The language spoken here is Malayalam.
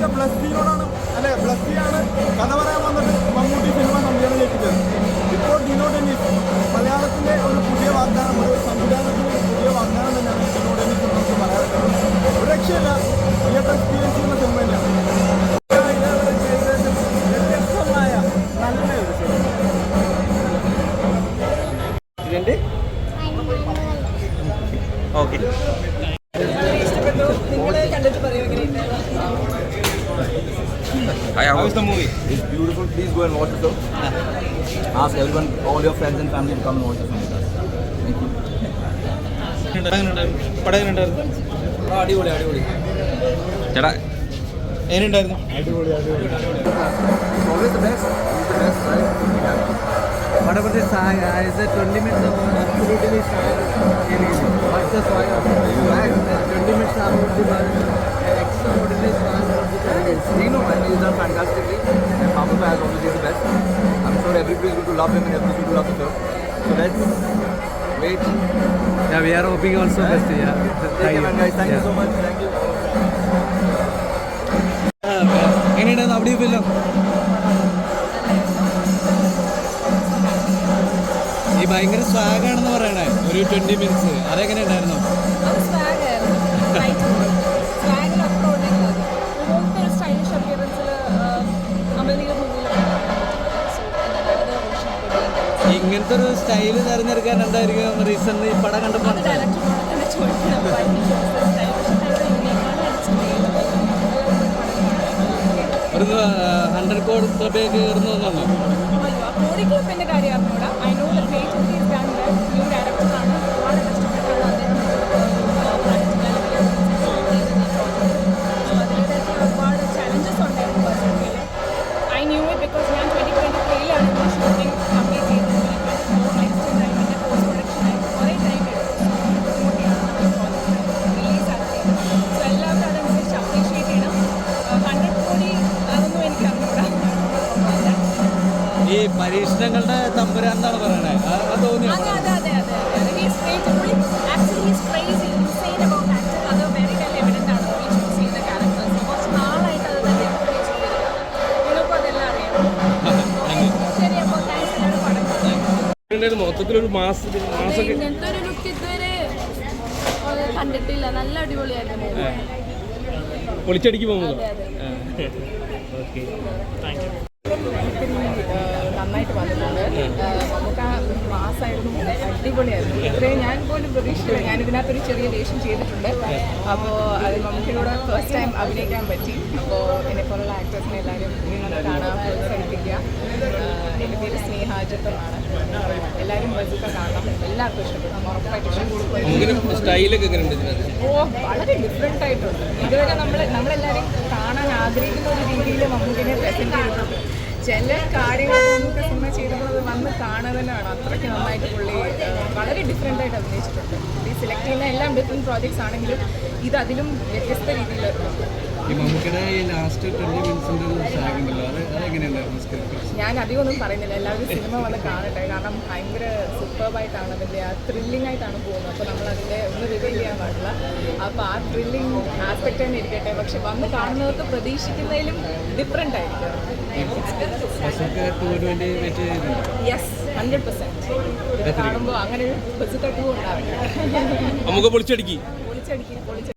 പക്ഷെ ബ്ലസ്സിയോടാണ് അല്ലെ, ബ്ലസ്സിയാണ് കഥ പറയാൻ വന്നിട്ട് മമ്മൂട്ടി സിനിമ സംവിധാനം ചെയ്യിപ്പിച്ചത്. ഇപ്പോൾ ഡിനോ ഡെന്നിസ് മലയാളത്തിൻ്റെ ഒരു പുതിയ വാഗ്ദാനം, ഒരു സംവിധാനത്തിൻ്റെ ഒരു പുതിയ വാഗ്ദാനം തന്നെയാണ് ഡിനോ ഡെന്നിസ് നമുക്ക് പറയാറുള്ളത്. ഒരു രക്ഷയില്ല, തിയേറ്റർ എക്സ്പീരിയൻസ് ചെയ്യുന്ന സിനിമ തന്നെയാണ്. വ്യത്യസ്തമായ നല്ലൊരു cinema. Okay, How is the movie? It's beautiful. Please go and watch the film. Ask everyone, all your friends and family to come and watch the film with us. Thank you. അടിപൊളി അടിപൊളി ചേട്ടാ എങ്ങനെയുണ്ടായിരുന്നു? Always the best. He's the best, right? What about the song? Is it 20 minutes of absolutely what's the song? 20 minutes of extraordinary song of the It's Dino, and he's done fantastically. And Mahbooba has obviously the best. I'm sure everybody's going to love him and everybody's going to love the film. So let's wait. Yeah, we are hoping also best. Yeah. Thank you, man, guys. Thank you so much. Thank you. എങ്ങനെയുണ്ടായിരുന്നു അവിടെ ഫിലിം? ഈ ഭയങ്കര സ്വാഗാണെന്ന് പറയണേ ഒരു 20 മിനിറ്റ്സ്, അതെങ്ങനെ ഉണ്ടായിരുന്നു? ഇങ്ങനത്തെ ഒരു സ്റ്റൈല് തിരഞ്ഞെടുക്കാൻ എന്തായിരിക്കും റീസൺ? ഈ പടം കണ്ടപ്പോൾ ഒരു 100 കോടി ക്ലബിലേക്ക് കയറുന്നതെന്നാണോ? കോടിക്ലബിന്റെ കാര്യം അറിഞ്ഞൂടാ. I know the creativity is done well. New ഡയറക്ടറാണ്, വളരെ കഷ്ടപ്പെട്ടാണ് അദ്ദേഹം ഒരുപാട് ചലഞ്ചസ് ഉണ്ടായിരുന്നു personally. I new it because ഞാൻ 2023-ലാണ് ഷൂട്ടിംഗ് കംപ്ലീറ്റ് ചെയ്തത്. 24 നെക്സ്റ്റ് ടൈമിൻ്റെ പോസ്റ്റ് പ്രൊഡക്ഷനായി കുറേ ടൈം എടുത്തു. ബുദ്ധിമുട്ടിയാണ് റിലീസ് ആക്കിയത്. സോ എല്ലാവരും അതനുസരിച്ച് അപ്രീഷിയേറ്റ് ചെയ്യണം. 100 കോടി അതൊന്നും എനിക്ക് അറിഞ്ഞൂടാ. ഈ പരീക്ഷണങ്ങളുടെ തമ്പുരാൻ എന്നാണ് പറയണേ, അത് തോന്നിയോ? മൊത്തത്തിലൊരു മാസൊക്കെ ഇങ്ങനത്തെ ഒരു ലുക്ക് ഇതുവരെ കണ്ടിട്ടില്ല. നല്ല അടിപൊളിയായിരുന്നു. പൊളിച്ചടിക്ക് പോകുന്നത്. നന്നായിട്ട് വന്നിട്ടുണ്ട്. നമുക്ക് മാസമായിരുന്നു, അടിപൊളിയായിരുന്നു. ഇത്രയും ഞാൻ പോലും പ്രതീക്ഷിച്ചില്ല. ഞാൻ ഇതിനകത്തൊരു ചെറിയ വേഷം ചെയ്തിട്ടുണ്ട്. അപ്പോൾ അത് നമുക്കിവിടെ ഫസ്റ്റ് ടൈം അഭിനയിക്കാൻ പറ്റി. അപ്പോൾ എന്നെപ്പോലുള്ള ആക്ടേഴ്സിനെ എല്ലാവരും നിങ്ങൾ കാണാൻ പ്രോത്സാഹിപ്പിക്കുക. എൻ്റെ പേര് സ്നേഹാജത്വമാണ്. എല്ലാവരും ബസുക്ക കാണണം. എല്ലാവർക്കും ഇഷ്ടപ്പെടും, ഉറപ്പായിട്ട് ഇഷ്ടപ്പെടും. സ്റ്റൈലൊക്കെ വളരെ ഡിഫറെൻ്റ് ആയിട്ടുണ്ട്. ഇതുവരെ നമ്മളെല്ലാവരും കാണാൻ ആഗ്രഹിക്കുന്ന ഒരു രീതിയിൽ മമ്മൂട്ടിനെ പ്രസൻറ്റ് ചെയ്തിട്ടുണ്ട്. ചില കാര്യങ്ങൾ നമുക്ക് സിനിമ ചെയ്തപ്പോൾ അത് വന്ന് കാണുക തന്നെയാണ്. അത്രയ്ക്ക് നന്നായിട്ട് പുള്ളി വളരെ ഡിഫറെൻ്റ് ആയിട്ട് അഭിനയിച്ചിട്ടുണ്ട്. ഈ സെലക്ട് ചെയ്യുന്ന എല്ലാം ഡിഫറെൻറ്റ് പ്രോജക്ട്സ് ആണെങ്കിലും ഇത് അതിലും വ്യത്യസ്ത രീതിയിൽ ഞാൻ അധികം ഒന്നും പറയുന്നില്ല. എല്ലാവരും സിനിമ വന്ന് കാണട്ടെ. കാരണം ഭയങ്കര സൂപ്പർബായിട്ടാണ് അതിൻ്റെ ആ ത്രില്ലിംഗ് ആയിട്ടാണ് പോകുന്നത്. അപ്പോൾ നമ്മൾ അതിൻ്റെ ഒന്ന് റിവീൽ ചെയ്യാൻ പാടില്ല. അപ്പോൾ ആ ത്രില്ലിംഗ് ആസ്പെക്റ്റ് തന്നെ ഇരിക്കട്ടെ. പക്ഷെ വന്ന് കാണുന്നവർക്ക് പ്രതീക്ഷിക്കുന്നതിലും ഡിഫറെൻ്റ് ആയിരിക്കും. യെസ്, 100% കാണുമ്പോൾ അങ്ങനെ ഒരു ബസുക്കട്ടും ഉണ്ടാവില്ല. പൊളിച്ചടിക്കും.